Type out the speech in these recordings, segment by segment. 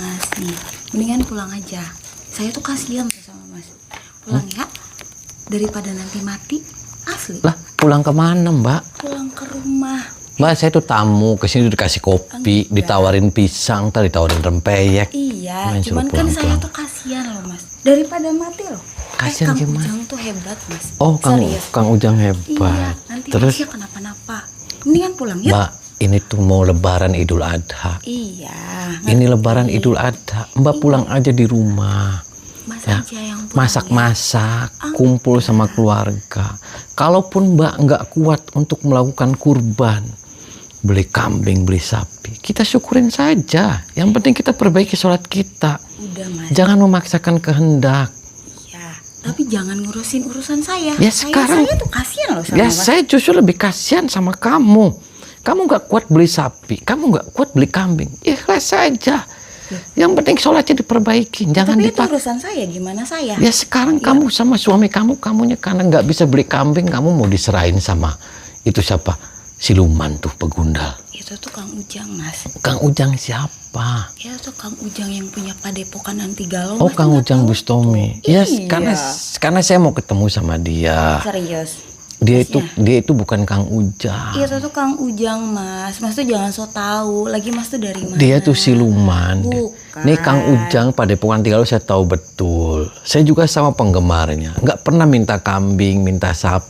Mas nih, mendingan pulang aja. Saya tuh kasihan tuh sama Mas. Pulang ya, daripada nanti mati. Asli. Lah, pulang kemana Mbak? Pulang ke rumah. Mbak, saya tuh tamu, kesini dikasih kopi, ditawarin pisang, tadi ditawarin rempeyek. Iya, Main cuman suruh kan pulang, saya pulang. tuh kasihan loh Mas. Daripada mati loh. Kasihan Kang gimana? Ujang tuh hebat Mas. Oh, Serius. Kang Ujang Iya, hebat. nanti Terus, Masnya kenapa-napa. Mendingan pulang ya. Mbak, ini tuh mau Lebaran Idul Adha. Iya. Ini ngerti. Lebaran Idul Adha. Mbak pulang aja di rumah. Mas Ya, aja yang pulang ya. masak-masak, kumpul sama keluarga. Kalaupun Mbak nggak kuat untuk melakukan kurban, beli kambing, beli sapi, kita syukurin saja. Yang penting kita perbaiki sholat kita. Udah Mas. Jangan memaksakan kehendak. Ya, tapi jangan ngurusin urusan saya. Ya, sekarang- saya tuh kasihan loh sama Ya Mas. saya justru lebih kasihan sama kamu. Kamu nggak kuat beli sapi, kamu nggak kuat beli kambing. Ikhlas saja. Yang penting sholatnya diperbaiki, jangan Tapi itu dipaksa. urusan saya, gimana saya? Ya sekarang kamu sama suami kamunya karena nggak bisa beli kambing, kamu mau diserahin sama itu siapa? Siluman tuh pegundal. Itu tuh Kang Ujang Mas. Kang Ujang siapa? Ya tuh Kang Ujang yang punya padepokan anti galau. Oh, Mas Kang nggak Ujang tahu Bustomi. tuh. Ya Iya. karena saya mau ketemu sama dia. Serius. Dia itu bukan Kang Ujang. Itu tuh Kang Ujang Mas. Mas tuh jangan so tahu. Lagi Mas tuh dari mana? Dia tuh siluman. Bukan. Nih Kang Ujang Padepokan Tigalau saya tahu betul. Saya juga sama penggemarnya. Nggak pernah minta kambing, minta sapi,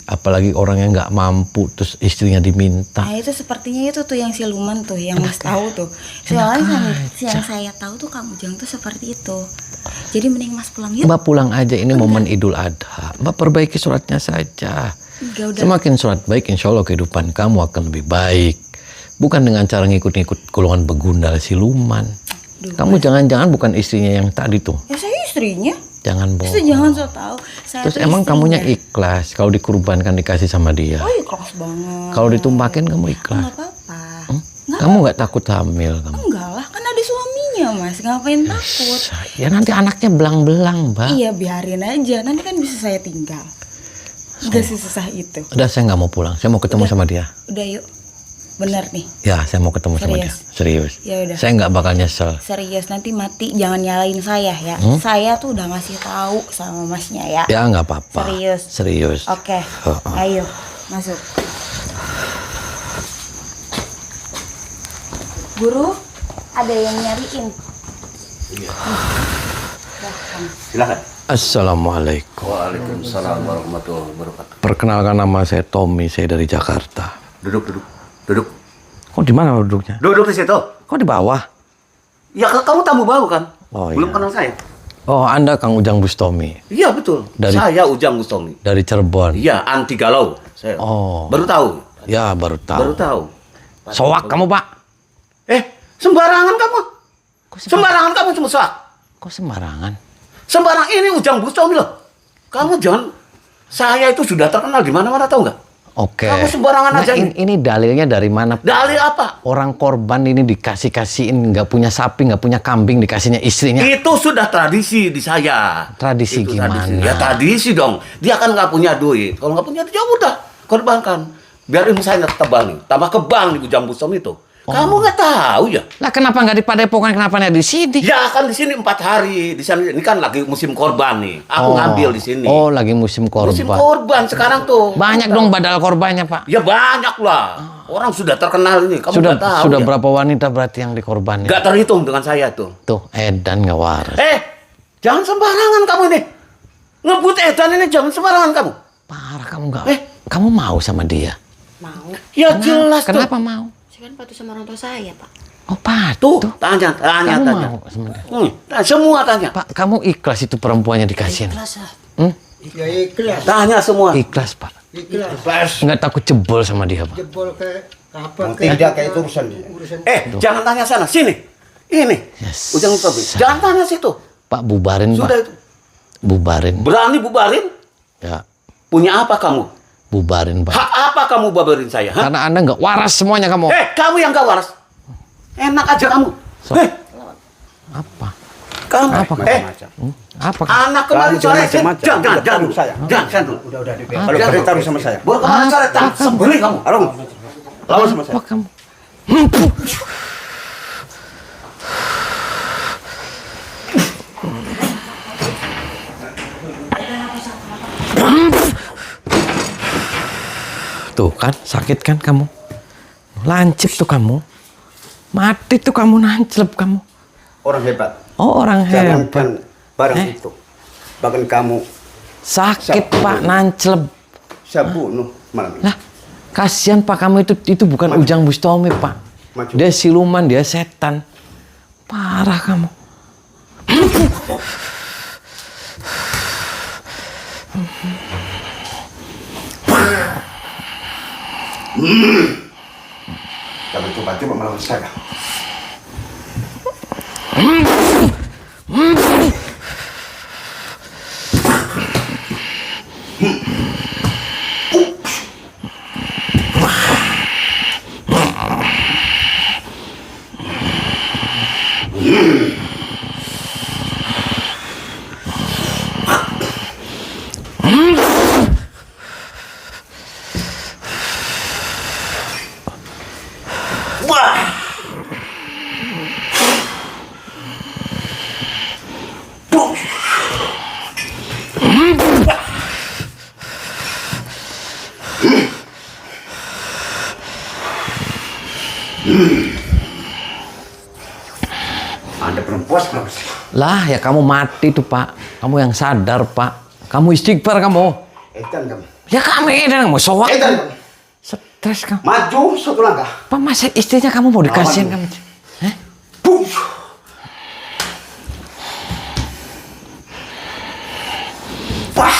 apalagi orang yang nggak mampu terus istrinya diminta. Nah itu sepertinya itu tuh yang siluman tuh yang Mas tahu tuh. Soalnya yang saya tahu tuh Kang Ujang tuh seperti itu. Jadi mending Mas pulang yuk. Mbak pulang aja, ini momen Idul Adha. Mbak perbaiki sholatnya saja. Enggak, udah. Semakin sholat baik, insya Allah kehidupan kamu akan lebih baik. Bukan dengan cara ngikut-ngikut golongan begundal siluman. Duh, Kamu jangan-jangan bukan istrinya yang tadi tuh. Ya saya istrinya. Jangan Terus bohong. jangan so tahu. Saya Terus tuh emang istrinya. kamunya ikhlas kalau dikurbankan dikasih sama dia? Oh ikhlas banget. Kalau ditumpakin kamu ikhlas? Enggak apa-apa. Kamu nggak takut hamil kamu? Enggak lah, kan ada suaminya Mas. Ngapain takut? Ya nanti anaknya belang-belang, Mbak. Iya biarin aja. Nanti kan bisa saya tinggal. Enggak susah itu. Udah, saya nggak mau pulang. Saya mau ketemu sama dia. Udah yuk. Bener nih. Ya, saya mau ketemu sama dia. Serius. Ya udah. Saya nggak bakal nyesel. Serius nanti mati jangan nyalain saya ya. Saya tuh udah ngasih tahu sama Masnya ya. Ya nggak apa-apa. Serius. Serius. Oke. Ayo masuk. Guru, ada yang nyariin. Silakan. Assalamualaikum. Waalaikumsalam warahmatullahi wabarakatuh. Perkenalkan, nama saya Tommy. Saya dari Jakarta. Duduk. Kok di mana duduknya? Duduk di situ. Kok di bawah? Ya kamu tamu baru kan? Oh, Belum iya. kenal saya. Oh, Anda Kang Ujang Bustomi Iya betul. Saya Ujang Bustomi. dari Cirebon. Iya anti galau. Saya. Oh. Baru tahu. Ya, baru tahu. Baru tahu. Soak kamu, Pak. Sembarangan kamu. Sembarangan kamu cuma soak. Kok sembarangan? Sembarang ini Ujang Bustomi loh. Kamu jangan. Saya itu sudah terkenal di mana-mana tahu nggak? Oke. Kamu sembarangan Nah, aja nih. ini dalilnya dari mana? Dalil apa? Orang korban ini dikasihin nggak punya sapi, nggak punya kambing, dikasihnya istrinya. Itu sudah tradisi di saya. Tradisi Itu gimana? Ya tradisi dong. Dia kan nggak punya duit. Kalau nggak punya duit ya udah korbankan. Biar ilmu saya tebal nih. Tambah kebal nih Ujang Bustomi itu. Kamu nggak tahu ya? Lah kenapa nggak di Padepokan? Kenapa nggak di sini? Ya kan di sini 4 hari. Di sana ini kan lagi musim korban nih. Aku ngambil di sini. Oh, lagi musim korban. Musim korban sekarang tuh. Banyak dong badal korbannya, Pak. Ya banyak lah. Orang sudah terkenal ini. Kamu Sudah nggak tahu sudah ya? berapa wanita berarti yang dikorbankan? Nggak terhitung dengan saya tuh. Tuh, edan nggak waras. Jangan sembarangan kamu ini. Ngebut edan ini jangan sembarangan kamu. Parah kamu nggak? Kamu mau sama dia? Mau. Ya jelas tuh. Kenapa mau? Saya kan patuh sama orang tua saya Pak. Oh, patuh. Tuh, tanya. Kamu mau sama dia? Semua tanya. Pak, kamu ikhlas itu perempuannya dikasihin? Ikhlas lah. Ya ikhlas, Tanya semua. Ikhlas, Pak. ikhlas. Nggak takut jebol sama dia, Pak? Jebol ke apa? Tidak kayak itu urusan dia. Jangan tanya sana, sini. Ini. Yes. Ujang Bustomi. Jangan tanya situ. Pak, bubarin, Sudah Pak. itu. Bubarin. Berani bubarin? Ya, Punya apa kamu? bubarin, Pak. Hak apa kamu bubarin saya? Hah? Karena Anda nggak waras semuanya kamu. Kamu yang gak waras. Enak aja kamu. Apa? Kamu. Apa? Macam-macam. Apa? Anak kemarin Kamu sore. macam-macam. Jangan dulu. saya. Jangan dulu. Udah dibiarkan. Kalau beritaruh sama saya. Buat kemarin sore, tak sembeli kamu. Arung. Lawan sama saya. Apa kamu? Tuh kan, sakit kan kamu? Lancip tuh kamu. Mati tuh kamu, nanclep kamu. Orang hebat. Oh, orang hebat. Jangankan barang itu. Bahkan kamu Sakit Pak, nanclep. saya bunuh malam ini. Lah, kasihan Pak, kamu itu bukan Ujang Bustami Pak. Maju. Dia siluman, dia setan. Parah kamu. Jangan coba-coba melawan saya. Anda belum puas belum sih? Lah, ya kamu mati tuh Pak. Kamu yang sadar Pak. Kamu istighfar kamu. Edan kamu. Ya kami dan mau soak. Edan kamu. Stres kamu. Maju satu langkah. Pak, masa istrinya kamu mau dikasihin kamu? Hah? Push. Wah.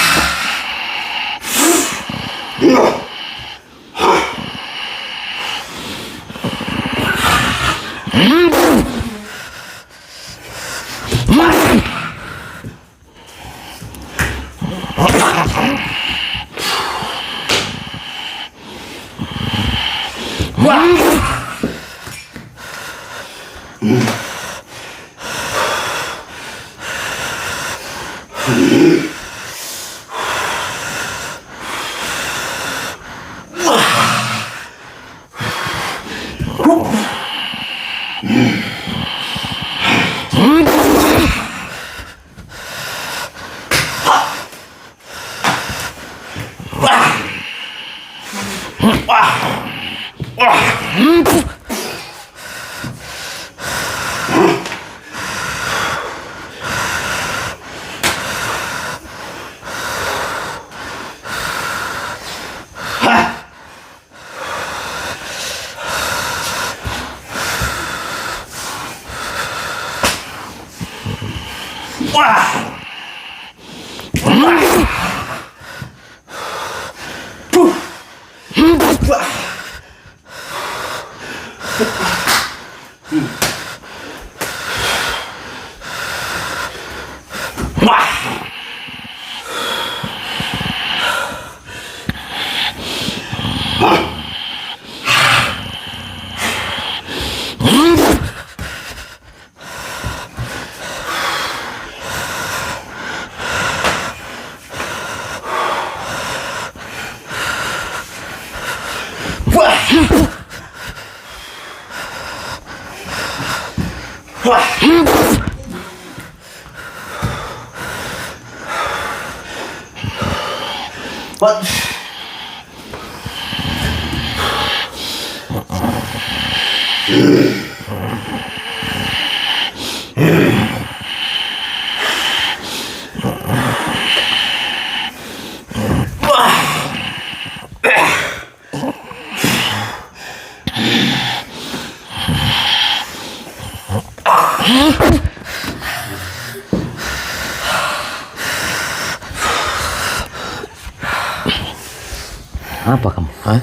Apa kamu? Hah?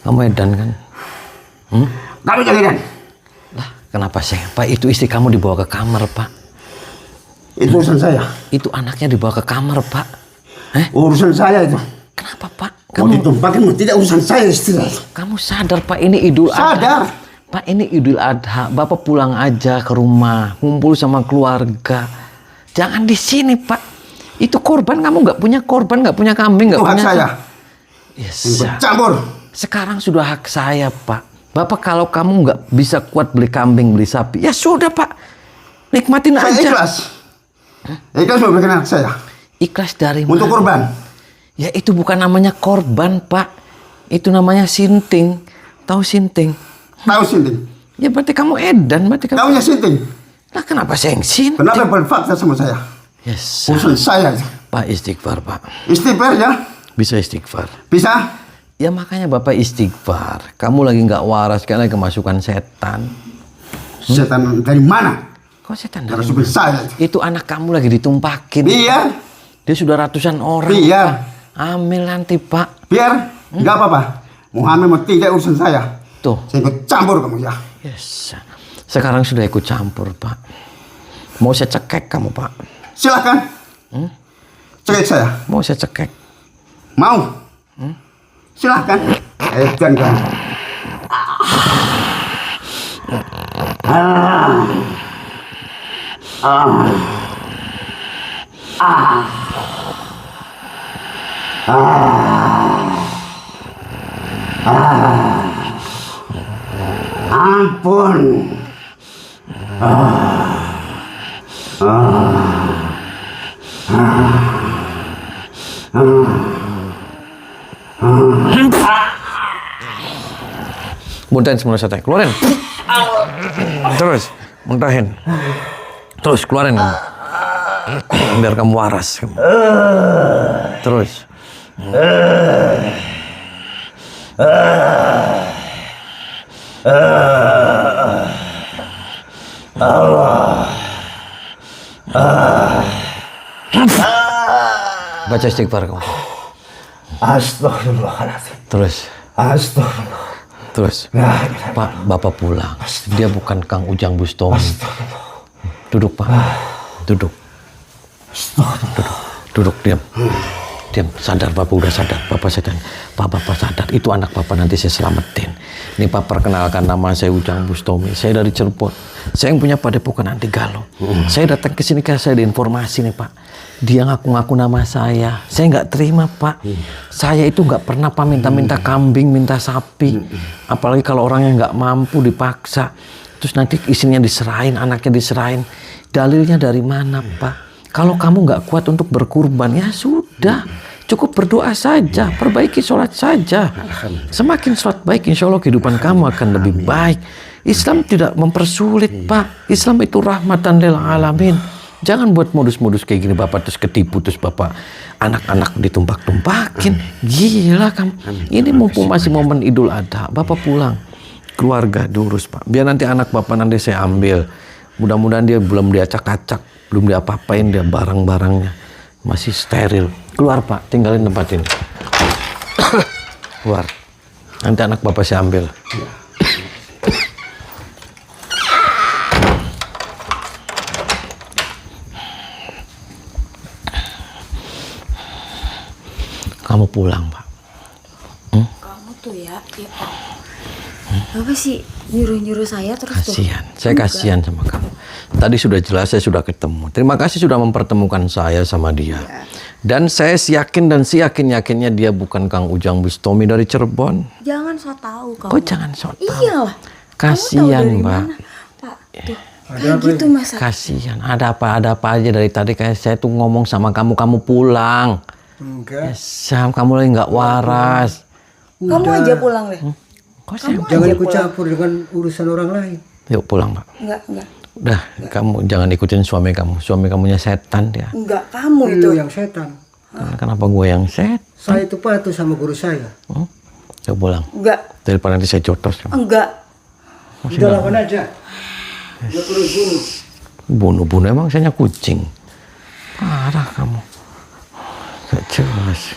Kamu edan kan? Kamu jangan edan. Lah, kenapa sih? Pak, itu istri kamu dibawa ke kamar, Pak. Itu urusan saya. Itu anaknya dibawa ke kamar, Pak. Urusan saya itu. Kenapa, Pak? Mau ditumpahkan, tidak urusan saya istri. Kamu sadar, Pak, ini Idul Adha. Sadar. Pak, ini Idul Adha. Bapak pulang aja ke rumah, ngumpul sama keluarga. Jangan di sini, Pak. Itu korban, kamu nggak punya korban, nggak punya kambing, nggak Itu hak punya. saya. Yes. Campur. Sekarang sudah hak saya, Pak. Bapak kalau kamu nggak bisa kuat beli kambing, beli sapi, ya sudah, Pak. Nikmatin Saya aja. ikhlas. Ikhlas memberikan anak saya. Ikhlas dari Untuk mana? korban. Ya itu bukan namanya korban, Pak. Itu namanya sinting. Tahu sinting? Tahu sinting? Ya berarti kamu edan, berarti kamu. Taunya sinting? Lah kenapa saya yang sinting? Kenapa berfakta sama saya? Yes. Urusan saya. Pak istighfar, Pak. Istighfar ya? Bisa istighfar. Bisa? Ya makanya Bapak istighfar. Kamu lagi nggak waras karena kemasukan setan. Setan dari mana? Kok setan dari Narasumber saya. Itu anak kamu lagi ditumpakin. Iya. Dia sudah ratusan orang. Biar. Ambil nanti, Pak. Biar. Nggak apa-apa. Muhammad mau tidak urusan saya. Tuh. Saya ikut campur kamu ya. Yes. Sekarang sudah ikut campur, Pak. Mau saya cekek kamu, Pak? Silakan. Cekik saya. Mau saya cekek? Mau? Silakan. Edan kamu. Ampun. Muntahin semua setan. Keluarin. Terus. Muntahin. Terus keluarin kamu. Biar kamu waras. Terus. Baca istighfar kamu. Astagfirullahaladzim. Terus. Astagfirullah. Terus. Pak, Bapak pulang. Dia bukan Kang Ujang Bustomi. Duduk, Pak. Duduk. Duduk, diam. Diam, sadar, Bapak udah sadar. Bapak sadar. Bapak sadar, itu anak Bapak nanti saya selamatin. Ini Pak perkenalkan, nama saya Ujang Bustomi. Saya dari Cirebon. Saya yang punya padepokan anti galau. Saya datang ke sini karena saya ada informasi nih, Pak. Dia ngaku-ngaku nama saya. Saya nggak terima, Pak. Saya itu nggak pernah Pak minta kambing, minta sapi. Apalagi kalau orang yang nggak mampu dipaksa. Terus nanti istrinya diserahin, anaknya diserahin. Dalilnya dari mana, Pak? Kalau kamu nggak kuat untuk berkurban, ya sudah. Cukup berdoa saja, perbaiki sholat saja. Semakin sholat baik, insya Allah kehidupan kamu akan lebih baik. Islam tidak mempersulit, Pak. Islam itu rahmatan lil alamin. Jangan buat modus-modus kayak gini, Bapak terus ketipu, terus Bapak anak-anak ditumpak-tumpakin. Gila kamu. Ini mumpung masih momen Idul Adha, Bapak pulang. Keluarga diurus, Pak. Biar nanti anak Bapak nanti saya ambil. Mudah-mudahan dia belum diacak-acak, belum diapa-apain dia barang-barangnya. Masih steril. Keluar, Pak, tinggalin tempat ini. Keluar. Nanti anak Bapak saya ambil. Kamu pulang, Pak. Kamu tuh ya apa sih nyuruh-nyuruh saya terus Kasihan. Saya kasihan sama kamu. Tadi sudah jelas, saya sudah ketemu. Terima kasih sudah mempertemukan saya sama dia. Dan saya yakin dan yakin-yakinnya dia bukan Kang Ujang Bustomi dari Cirebon. Jangan so tahu kamu. Kok jangan so tahu? Iyalah. Kasihan, Kamu tahu dari Mbak. mana? Pak, tuh. Kayak gitu masa. Kasihan. Ada apa aja dari tadi kayak saya tuh ngomong sama kamu pulang. Enggak. Sam, kamu lagi nggak waras. Kamu aja pulang deh. Kok saya? Jangan ikut campur dengan urusan orang lain. Yuk pulang, Pak. Enggak. Udah, kamu jangan ikutin suami kamu. Suami kamunya setan dia. Enggak, kamu itu. Lu yang setan. Kenapa gue yang set? Saya itu patuh sama guru saya. Yuk pulang. Enggak. Daripada nanti saya jotos. Enggak. Udah lakukan aja. Dia perlu bunuh. Bunuh emang saya kucing. Parah kamu. Gak jelas.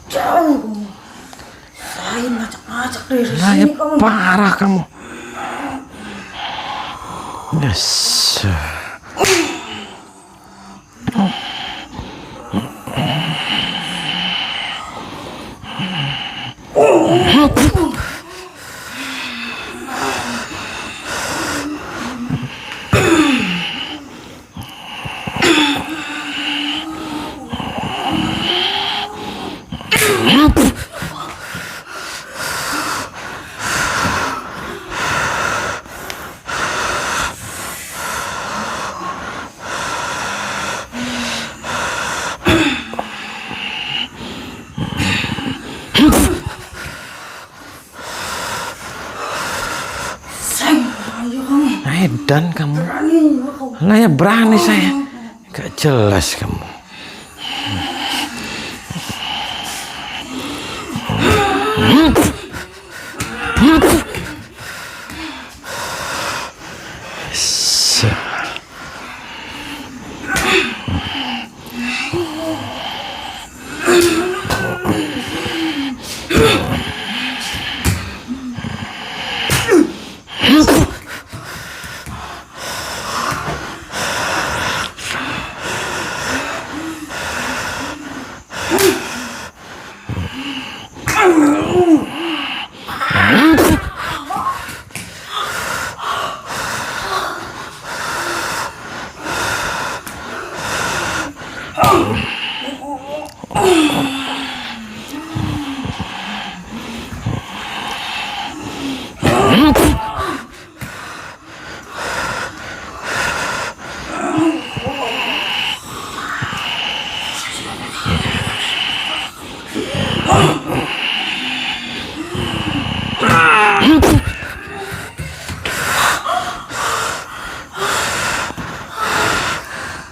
Jauh kamu. Saya ngacak-ngacak dari Nah, ya sini kamu. parah kamu. Yes. aja kamu. Edan kamu. Berani ya kau. Lah ya berani saya. Gak jelas kamu.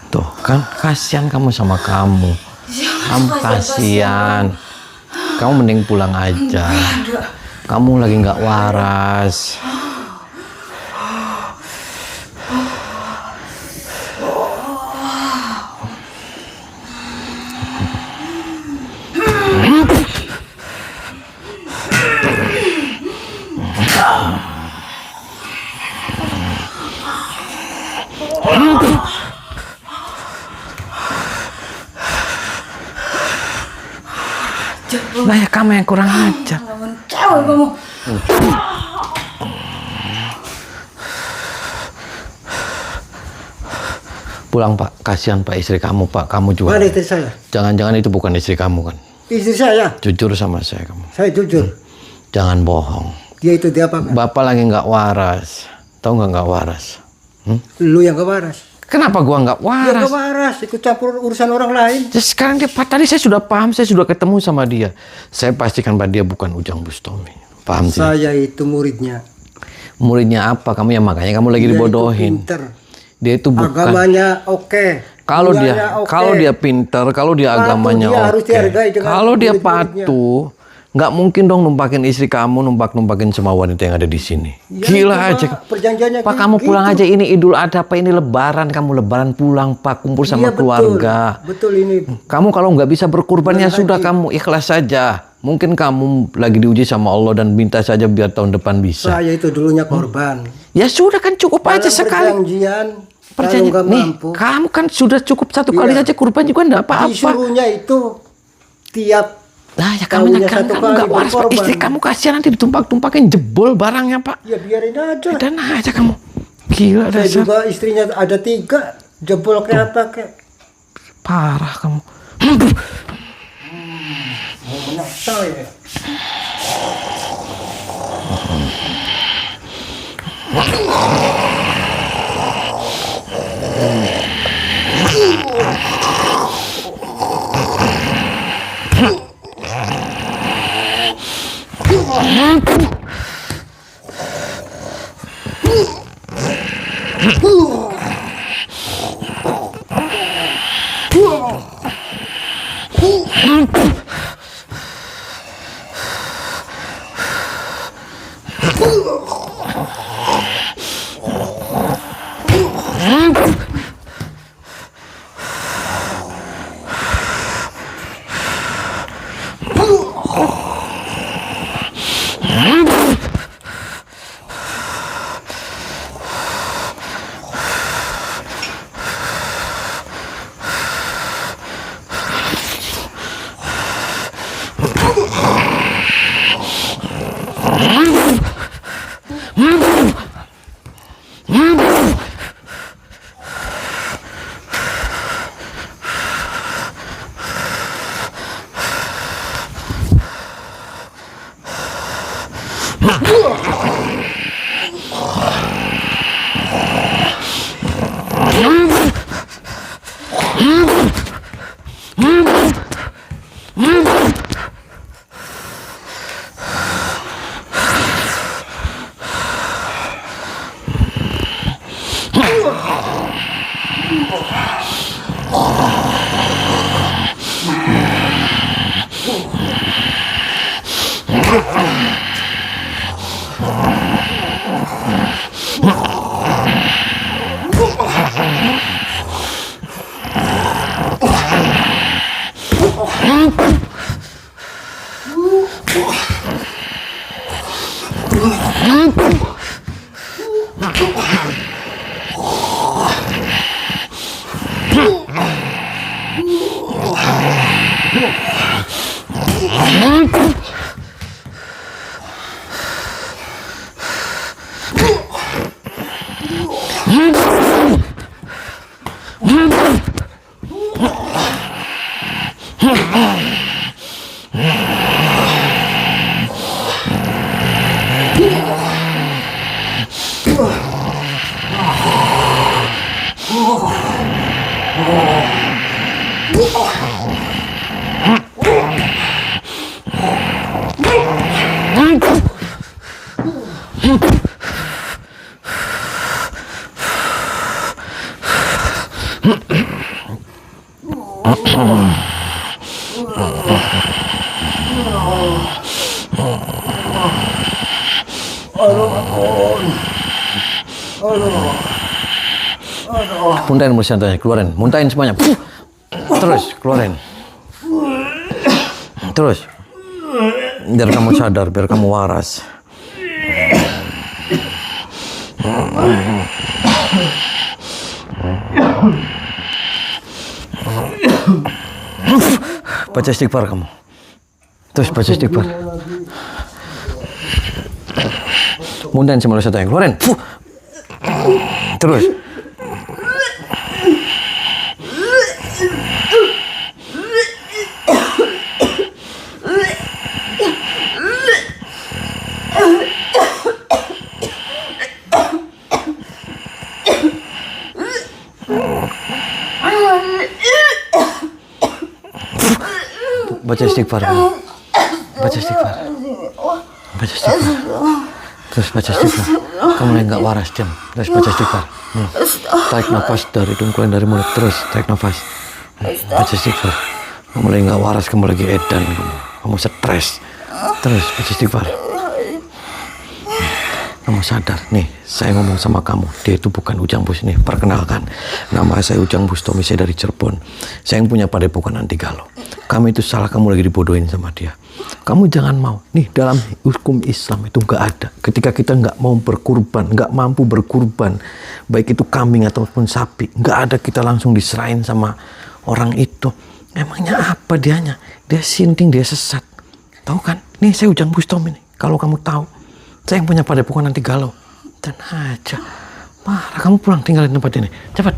Tuh kan kasihan kamu sama kamu. Kamu kasihan. Kamu mending pulang aja. Kamu lagi nggak waras. Nah ya kamu yang kurang ajar. Cewek kamu. Pulang Pak, kasihan Pak istri kamu Pak, kamu juga. Mana istri saya? Jangan-jangan itu bukan istri kamu kan? Istri saya. Jujur sama saya kamu. Saya jujur. Jangan bohong. Dia itu dia apa? Bapak lagi nggak waras. Tahu nggak waras? Lu yang gak waras. Kenapa gua nggak Dia waras? gak waras, ikut campur urusan orang lain. Ya, sekarang dia Pak, tadi saya sudah paham, saya sudah ketemu sama dia. Saya pastikan Pak dia bukan Ujang Bustomi. Paham sih? Saya itu muridnya. Muridnya apa? Kamu ya makanya kamu lagi Dia dibodohin. itu pinter. Dia itu bukan. Agamanya oke. Kalau dia Duanya oke. kalau dia pinter, kalau dia Patuh, agamanya dia harus oke. dihargai dengan Kalau dia murid-muridnya. patuh, nggak mungkin dong numpakin istri kamu, numpakin semua wanita yang ada di sini. Ya, Gila itu, aja. Pak. Perjanjiannya Pak gitu. kamu pulang aja, ini Idul Adha Pak, ini Lebaran, kamu Lebaran pulang Pak, kumpul sama Iya, keluarga. Betul ini. Kamu kalau nggak bisa berkurban ya Benar sudah, lagi. kamu ikhlas saja. Mungkin kamu lagi diuji sama Allah dan minta saja biar tahun depan bisa. Saya itu dulunya korban. Ya sudah kan cukup aja Dalam sekali. perjanjian, kalau Perjanjian nggak nih, mampu, kamu kan sudah cukup satu kali Iya. saja kurban juga enggak apa-apa. disuruhnya itu tiap Nah ya kamu Tahunya kan satu kamu kali nggak waras Pak. berkorban. Istri kamu kasihan nanti ditumpak-tumpakin jebol barangnya Pak. ya biarin aja. Dan aja kamu. Gila Saya dasar. juga istrinya ada 3, jebol kayak apa kayak. Parah kamu. Mau menasal ya. Muntahin mulut keluarin, muntahin semuanya. Terus keluarin. Terus. Biar kamu sadar, biar kamu waras. Baca istighfar kamu. Terus baca istighfar. Muntahin semua dosa yang keluarin. Terus. Baca istighfar. Baca istighfar. Baca istighfar. Terus baca istighfar. Kamu mulai nggak waras, diam. Terus baca istighfar. Tarik nafas dari hidung, keluar dari mulut. Terus tarik nafas. Baca istighfar. Kamu mulai nggak waras, kamu lagi edan. Kamu stres. Terus baca istighfar. Kamu sadar, nih saya ngomong sama kamu, dia itu bukan Ujang Bus nih. Perkenalkan, nama saya Ujang Bus Tommy, saya dari Cirebon. Saya yang punya padepokan anti galau. Kamu itu salah, kamu lagi dibodohin sama dia. Kamu jangan mau, nih dalam hukum Islam itu nggak ada. Ketika kita nggak mau berkurban, nggak mampu berkurban, baik itu kambing ataupun sapi, nggak ada kita langsung diserahin sama orang itu. Emangnya apa dianya? Dia sinting, dia sesat. Tahu kan? Nih saya Ujang Bus Tommy nih. Kalau kamu tahu. Saya yang punya padepokan anti galau. Dan aja. Marah, kamu pulang tinggalin tempat ini. Cepat.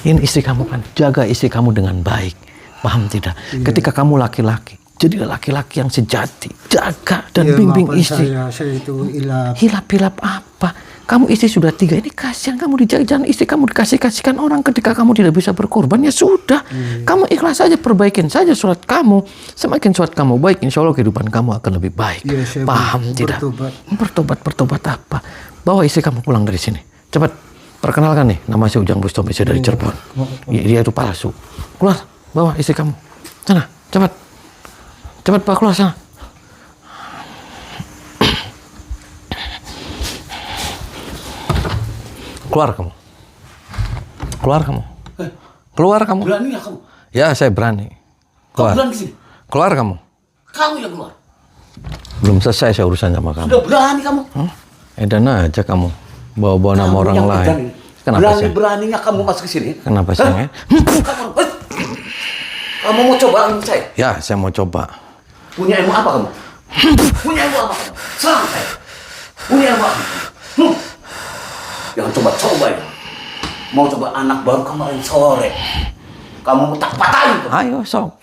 Ini istri kamu kan. Jaga istri kamu dengan baik. Paham tidak? Iya. Ketika kamu laki-laki, jadilah laki-laki yang sejati. Jaga dan bimbing istri. Saya itu hilap. Hilap-hilap apa? Kamu istri sudah 3. Ini kasihan kamu dijajan istri kamu dikasih-kasihkan orang ketika kamu tidak bisa berkorban. Ya sudah. Kamu ikhlas saja, perbaikin saja sholat kamu. Semakin sholat kamu baik, insya Allah kehidupan kamu akan lebih baik. Ya, paham tidak? Bertobat apa? Bawa istri kamu pulang dari sini. Cepat. Perkenalkan nih, nama saya Ujang Bus Tommy, saya dari Cirebon. Dia itu palsu. Keluar, bawa istri kamu. Sana, cepat. Cepat Pak, keluar sana. Keluar kamu. Keluar kamu. Keluar kamu. Berani ya kamu? Ya, saya berani. Keluar. Kamu berani sini? Keluar kamu. Kamu yang keluar. Belum selesai saya urusan sama kamu. Sudah berani kamu. Edan aja kamu. Bawa-bawa nama orang lain. Kenapa sih? Beraninya kamu masuk ke sini. Kenapa sih? Kamu mau coba ilmu saya? Ya, saya mau coba. Punya ilmu apa kamu? Punya ilmu apa kamu? Serang saya. Punya ilmu apa? Jangan coba-coba ya. Mau coba anak baru kemarin sore. Kamu tak patahin. Ayo, sok.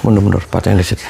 Mundur, patah yang di situ.